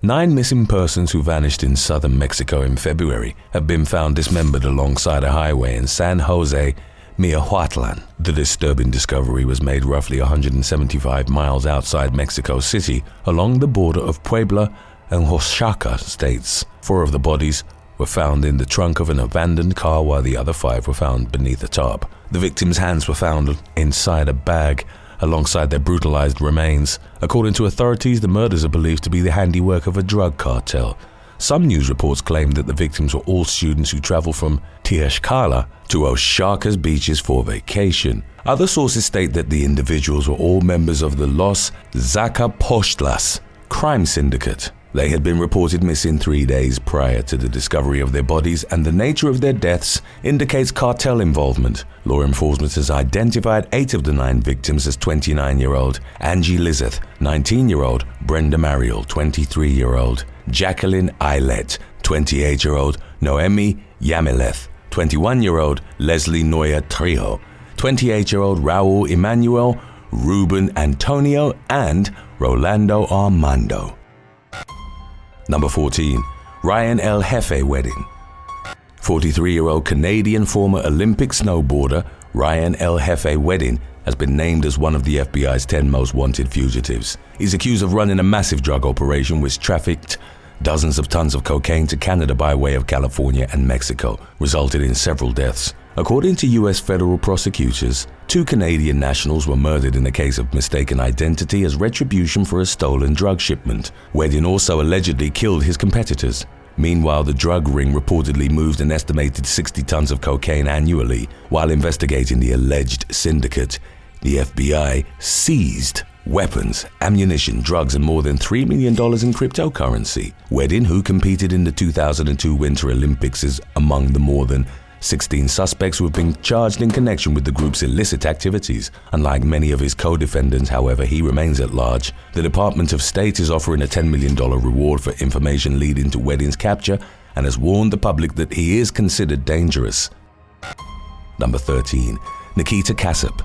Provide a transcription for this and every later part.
9 missing persons who vanished in southern Mexico in February have been found dismembered alongside a highway in San Jose, Miahuatlan. The disturbing discovery was made roughly 175 miles outside Mexico City, along the border of Puebla and Oaxaca states. 4 of the bodies were found in the trunk of an abandoned car, while the other 5 were found beneath a tarp. The victims' hands were found inside a bag alongside their brutalized remains. According to authorities, the murders are believed to be the handiwork of a drug cartel. Some news reports claim that the victims were all students who traveled from Tlaxcala to Oaxaca's beaches for vacation. Other sources state that the individuals were all members of the Los Zacapochtlas crime syndicate. They had been reported missing 3 days prior to the discovery of their bodies, and the nature of their deaths indicates cartel involvement. Law enforcement has identified 8 of the 9 victims as 29-year-old Angie Lizeth, 19-year-old Brenda Mariel, 23-year-old Jacqueline Eilert, 28-year-old Noemi Yamileth, 21-year-old Leslie Noya Trijo, 28-year-old Raul Emmanuel, Ruben Antonio, and Rolando Armando. Number 14. Ryan L. Jefe wedding. 43-year-old Canadian former Olympic snowboarder Ryan L. Jefe wedding has been named as one of the FBI's 10 most wanted fugitives. He's accused of running a massive drug operation which trafficked dozens of tons of cocaine to Canada by way of California and Mexico, resulting in several deaths. According to U.S. federal prosecutors, 2 Canadian nationals were murdered in a case of mistaken identity as retribution for a stolen drug shipment. Wedding also allegedly killed his competitors. Meanwhile, the drug ring reportedly moved an estimated 60 tons of cocaine annually. While investigating the alleged syndicate, the FBI seized weapons, ammunition, drugs, and more than $3 million in cryptocurrency. Wedding, who competed in the 2002 Winter Olympics, is among the more than 16 suspects who have been charged in connection with the group's illicit activities. Unlike many of his co-defendants, however, he remains at large. The Department of State is offering a $10 million reward for information leading to Wedding's capture and has warned the public that he is considered dangerous. Number 13. Nikita Casap.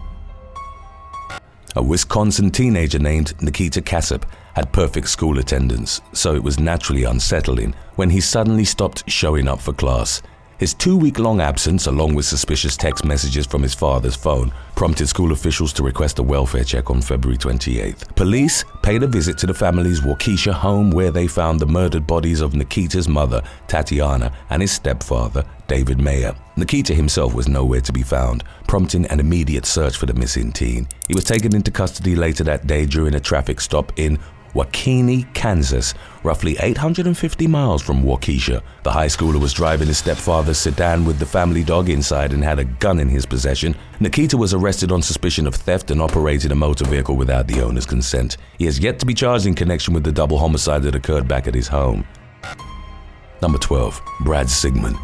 A Wisconsin teenager named Nikita Casap had perfect school attendance, so it was naturally unsettling when he suddenly stopped showing up for class. His 2-week-long absence, along with suspicious text messages from his father's phone, prompted school officials to request a welfare check on February 28th. Police paid a visit to the family's Waukesha home, where they found the murdered bodies of Nikita's mother, Tatiana, and his stepfather, David Mayer. Nikita himself was nowhere to be found, prompting an immediate search for the missing teen. He was taken into custody later that day during a traffic stop in Waukene, Kansas, roughly 850 miles from Waukesha. The high schooler was driving his stepfather's sedan with the family dog inside and had a gun in his possession. Nikita was arrested on suspicion of theft and operating a motor vehicle without the owner's consent. He has yet to be charged in connection with the double homicide that occurred back at his home. Number 12. Brad Sigmon.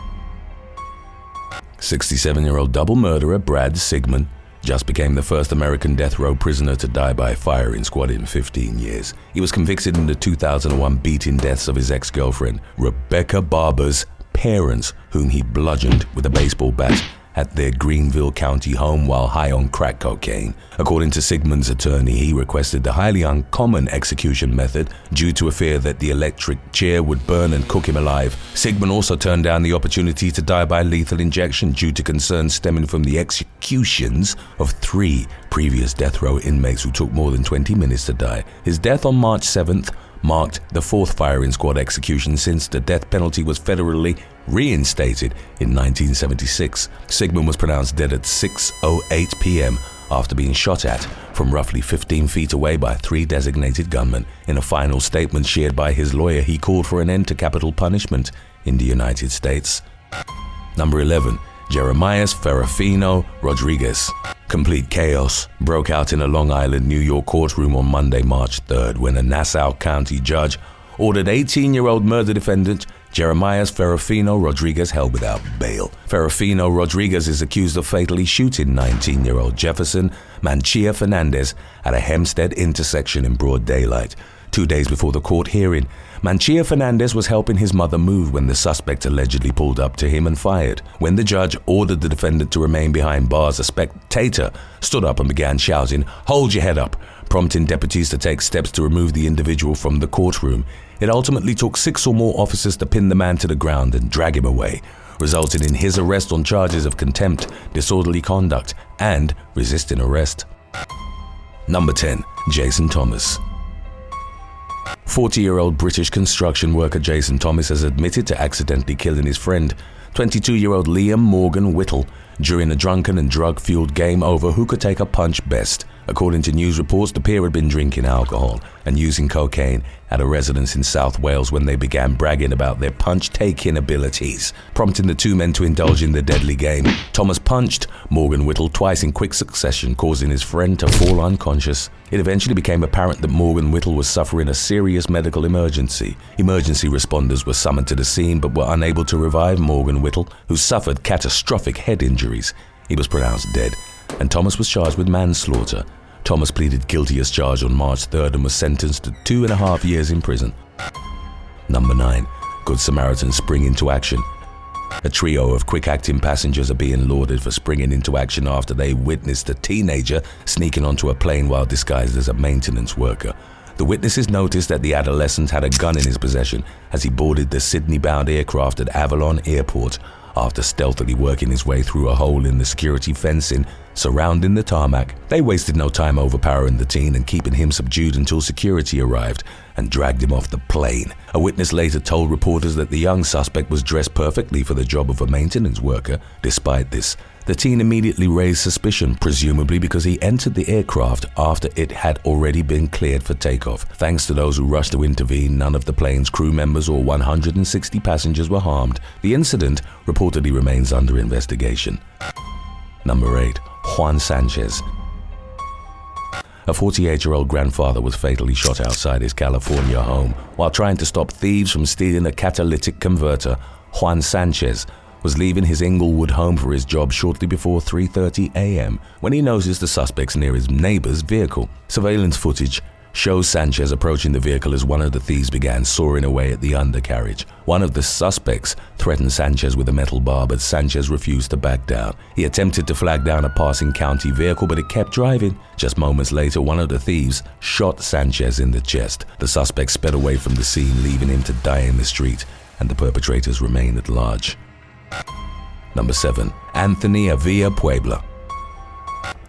67-year-old double murderer Brad Sigmon just became the first American death row prisoner to die by firing squad in 15 years. He was convicted in the 2001 beating deaths of his ex-girlfriend, Rebecca Barber's parents, whom he bludgeoned with a baseball bat at their Greenville County home while high on crack cocaine. According to Sigmon's attorney, he requested the highly uncommon execution method due to a fear that the electric chair would burn and cook him alive. Sigmon also turned down the opportunity to die by lethal injection due to concerns stemming from the executions of 3 previous death row inmates who took more than 20 minutes to die. His death on March 7th marked the 4th firing squad execution since the death penalty was federally reinstated in 1976. Sigmon was pronounced dead at 6:08 p.m. after being shot at from roughly 15 feet away by 3 designated gunmen. In a final statement shared by his lawyer, he called for an end to capital punishment in the United States. Number 11. Jeremias Ferrufino-Rodriguez. Complete chaos broke out in a Long Island, New York courtroom on Monday, March 3rd, when a Nassau County judge ordered 18-year-old murder defendant Jeremias Ferrufino-Rodriguez held without bail. Ferrufino-Rodriguez is accused of fatally shooting 19-year-old Jefferson Manchia Fernandez at a Hempstead intersection in broad daylight. 2 days before the court hearing, Manchia Fernandez was helping his mother move when the suspect allegedly pulled up to him and fired. When the judge ordered the defendant to remain behind bars, a spectator stood up and began shouting, "Hold your head up," prompting deputies to take steps to remove the individual from the courtroom. It ultimately took 6 or more officers to pin the man to the ground and drag him away, resulting in his arrest on charges of contempt, disorderly conduct, and resisting arrest. Number 10. Jason Thomas. 40-year-old British construction worker Jason Thomas has admitted to accidentally killing his friend, 22-year-old Liam Morgan Whittle, during a drunken and drug-fueled game over who could take a punch best. According to news reports, the pair had been drinking alcohol and using cocaine at a residence in South Wales when they began bragging about their punch-taking abilities, prompting the two men to indulge in the deadly game. Thomas punched Morgan Whittle twice in quick succession, causing his friend to fall unconscious. It eventually became apparent that Morgan Whittle was suffering a serious medical emergency. Emergency responders were summoned to the scene but were unable to revive Morgan Whittle, who suffered catastrophic head injuries. He was pronounced dead, and Thomas was charged with manslaughter. Thomas pleaded guilty as charged on March 3rd and was sentenced to 2.5 years in prison. Number 9. Good Samaritans spring into action. A trio of quick-acting passengers are being lauded for springing into action after they witnessed a teenager sneaking onto a plane while disguised as a maintenance worker. The witnesses noticed that the adolescent had a gun in his possession as he boarded the Sydney-bound aircraft at Avalon Airport. After stealthily working his way through a hole in the security fencing surrounding the tarmac, they wasted no time overpowering the teen and keeping him subdued until security arrived and dragged him off the plane. A witness later told reporters that the young suspect was dressed perfectly for the job of a maintenance worker. Despite this, the teen immediately raised suspicion, presumably because he entered the aircraft after it had already been cleared for takeoff. Thanks to those who rushed to intervene, none of the plane's crew members or 160 passengers were harmed. The incident reportedly remains under investigation. Number 8. Juan Sanchez. A 48-year-old grandfather was fatally shot outside his California home while trying to stop thieves from stealing a catalytic converter. Juan Sanchez was leaving his Inglewood home for his job shortly before 3:30 a.m. when he noticed the suspects near his neighbor's vehicle. Surveillance footage shows Sanchez approaching the vehicle as one of the thieves began sawing away at the undercarriage. One of the suspects threatened Sanchez with a metal bar, but Sanchez refused to back down. He attempted to flag down a passing county vehicle, but it kept driving. Just moments later, one of the thieves shot Sanchez in the chest. The suspect sped away from the scene, leaving him to die in the street, and the perpetrators remain at large. Number 7. Anthony Avila-Puebla.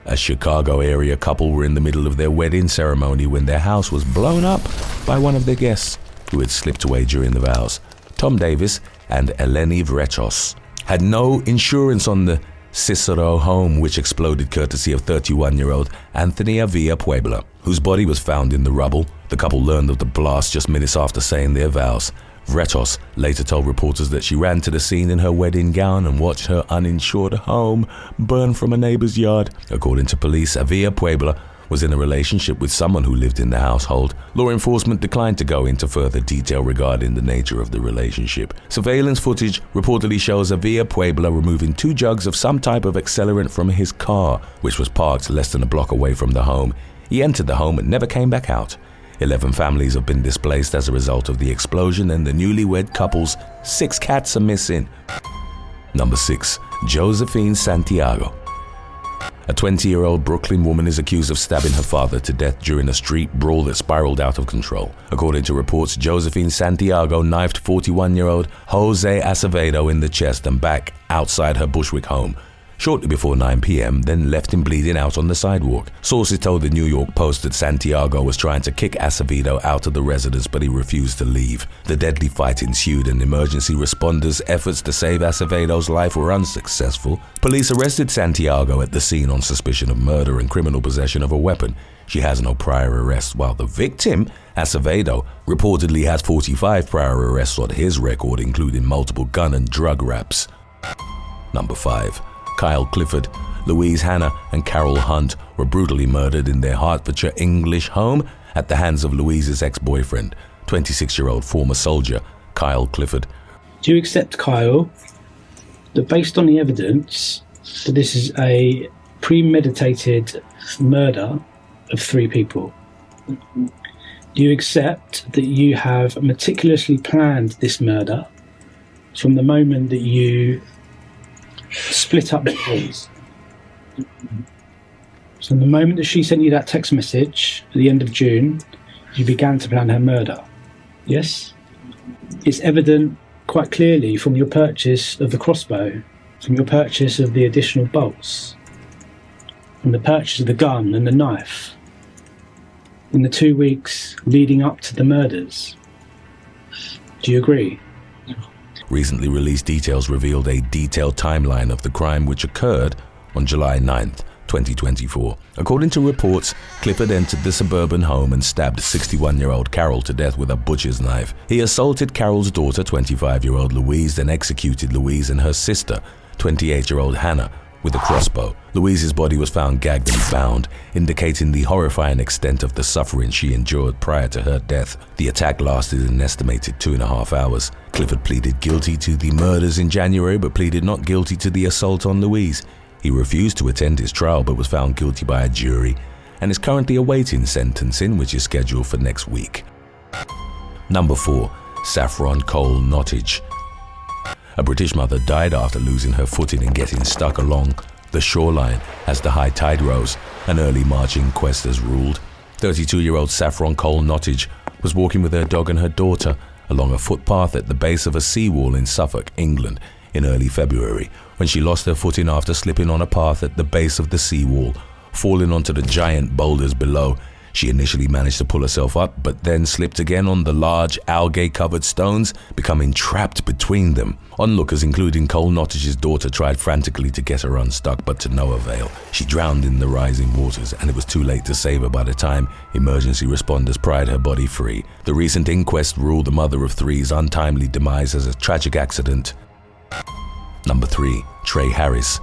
A Chicago area couple were in the middle of their wedding ceremony when their house was blown up by one of their guests who had slipped away during the vows. Tom Davis and Eleni Vretos had no insurance on the Cicero home, which exploded courtesy of 31-year-old Anthony Avila-Puebla, whose body was found in the rubble. The couple learned of the blast just minutes after saying their vows. Vretos later told reporters that she ran to the scene in her wedding gown and watched her uninsured home burn from a neighbor's yard. According to police, Avila-Puebla was in a relationship with someone who lived in the household. Law enforcement declined to go into further detail regarding the nature of the relationship. Surveillance footage reportedly shows Avila-Puebla removing 2 jugs of some type of accelerant from his car, which was parked less than a block away from the home. He entered the home and never came back out. 11 families have been displaced as a result of the explosion, and the newlywed couple's 6 cats are missing. Number 6. Josephine Santiago. A 20-year-old Brooklyn woman is accused of stabbing her father to death during a street brawl that spiraled out of control. According to reports, Josephine Santiago knifed 41-year-old Jose Acevedo in the chest and back outside her Bushwick home shortly before 9 p.m., then left him bleeding out on the sidewalk. Sources told the New York Post that Santiago was trying to kick Acevedo out of the residence, but he refused to leave. The deadly fight ensued, and emergency responders' efforts to save Acevedo's life were unsuccessful. Police arrested Santiago at the scene on suspicion of murder and criminal possession of a weapon. She has no prior arrests, while the victim, Acevedo, reportedly has 45 prior arrests on his record, including multiple gun and drug raps. Number 5. Kyle Clifford, Louise Hanna, and Carol Hunt were brutally murdered in their Hertfordshire English home at the hands of Louise's ex-boyfriend, 26-year-old former soldier Kyle Clifford. Do you accept, Kyle, that based on the evidence, that this is a premeditated murder of 3 people? Do you accept that you have meticulously planned this murder from the moment that you split up the boys? So the moment that she sent you that text message at the end of June, you began to plan her murder. Yes? It's evident quite clearly from your purchase of the crossbow, from your purchase of the additional bolts, from the purchase of the gun and the knife, in the 2 weeks leading up to the murders. Do you agree? Recently released details revealed a detailed timeline of the crime which occurred on July 9th, 2024. According to reports, Clifford entered the suburban home and stabbed 61-year-old Carol to death with a butcher's knife. He assaulted Carol's daughter, 25-year-old Louise, then executed Louise and her sister, 28-year-old Hannah, with a crossbow. Louise's body was found gagged and bound, indicating the horrifying extent of the suffering she endured prior to her death. The attack lasted an estimated 2.5 hours. Clifford pleaded guilty to the murders in January, but pleaded not guilty to the assault on Louise. He refused to attend his trial, but was found guilty by a jury and is currently awaiting sentencing, which is scheduled for next week. Number 4. Saffron Cole-Nottage. A British mother died after losing her footing and getting stuck along the shoreline as the high tide rose. An early March inquest has ruled. 32-year-old Saffron Cole-Nottage was walking with her dog and her daughter along a footpath at the base of a seawall in Suffolk, England, in early February, when she lost her footing after slipping on a path at the base of the seawall, falling onto the giant boulders below. She initially managed to pull herself up, but then slipped again on the large algae-covered stones, becoming trapped between them. Onlookers, including Cole-Nottage's daughter, tried frantically to get her unstuck, but to no avail. She drowned in the rising waters, and it was too late to save her by the time emergency responders pried her body free. The recent inquest ruled the mother of three's untimely demise as a tragic accident. Number 3. Trey Harris.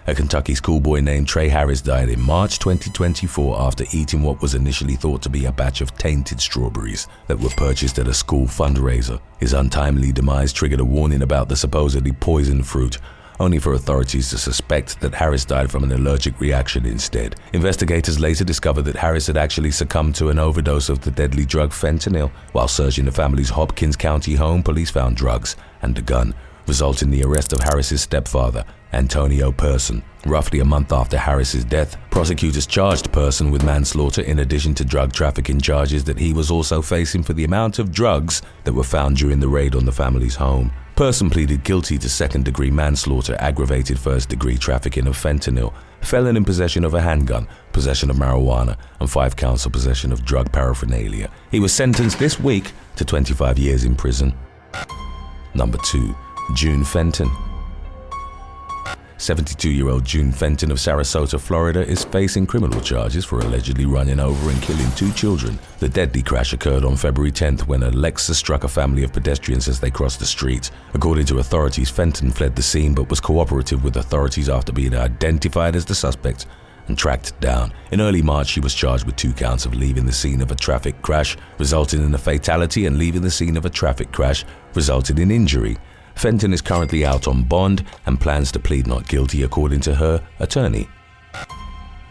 A Kentucky schoolboy named Trey Harris died in March 2024 after eating what was initially thought to be a batch of tainted strawberries that were purchased at a school fundraiser. His untimely demise triggered a warning about the supposedly poisoned fruit, only for authorities to suspect that Harris died from an allergic reaction instead. Investigators later discovered that Harris had actually succumbed to an overdose of the deadly drug fentanyl. While searching the family's Hopkins County home, police found drugs and a gun, resulting in the arrest of Harris's stepfather, Antonio Person. Roughly a month after Harris's death, prosecutors charged Person with manslaughter in addition to drug trafficking charges that he was also facing for the amount of drugs that were found during the raid on the family's home. Person pleaded guilty to second-degree manslaughter, aggravated first-degree trafficking of fentanyl, felon in possession of a handgun, possession of marijuana, and 5 counts of possession of drug paraphernalia. He was sentenced this week to 25 years in prison. Number 2. June Fenton. 72-year-old June Fenton of Sarasota, Florida, is facing criminal charges for allegedly running over and killing 2 children. The deadly crash occurred on February 10th when a Lexus struck a family of pedestrians as they crossed the street. According to authorities, Fenton fled the scene but was cooperative with authorities after being identified as the suspect and tracked down. In early March, she was charged with 2 counts of leaving the scene of a traffic crash, resulting in a fatality, and leaving the scene of a traffic crash, resulting in injury. Fenton is currently out on bond and plans to plead not guilty, according to her attorney.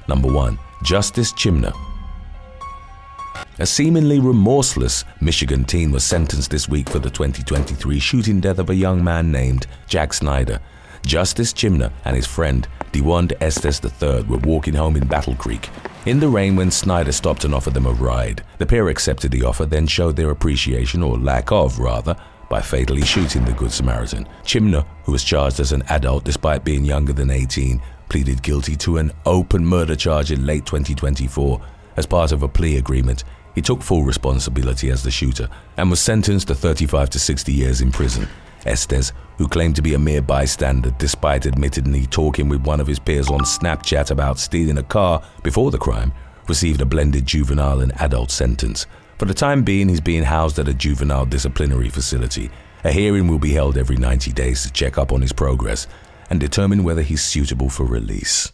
Number 1. Justice Chimner. A seemingly remorseless Michigan teen was sentenced this week for the 2023 shooting death of a young man named Jack Snyder. Justice Chimner and his friend, DeWand Estes III, were walking home in Battle Creek in the rain when Snyder stopped and offered them a ride. The pair accepted the offer, then showed their appreciation, or lack of rather, by fatally shooting the Good Samaritan. Chimner, who was charged as an adult despite being younger than 18, pleaded guilty to an open murder charge in late 2024. As part of a plea agreement, he took full responsibility as the shooter and was sentenced to 35 to 60 years in prison. Estes, who claimed to be a mere bystander despite admittedly talking with one of his peers on Snapchat about stealing a car before the crime, received a blended juvenile and adult sentence. For the time being, he's being housed at a juvenile disciplinary facility. A hearing will be held every 90 days to check up on his progress and determine whether he's suitable for release.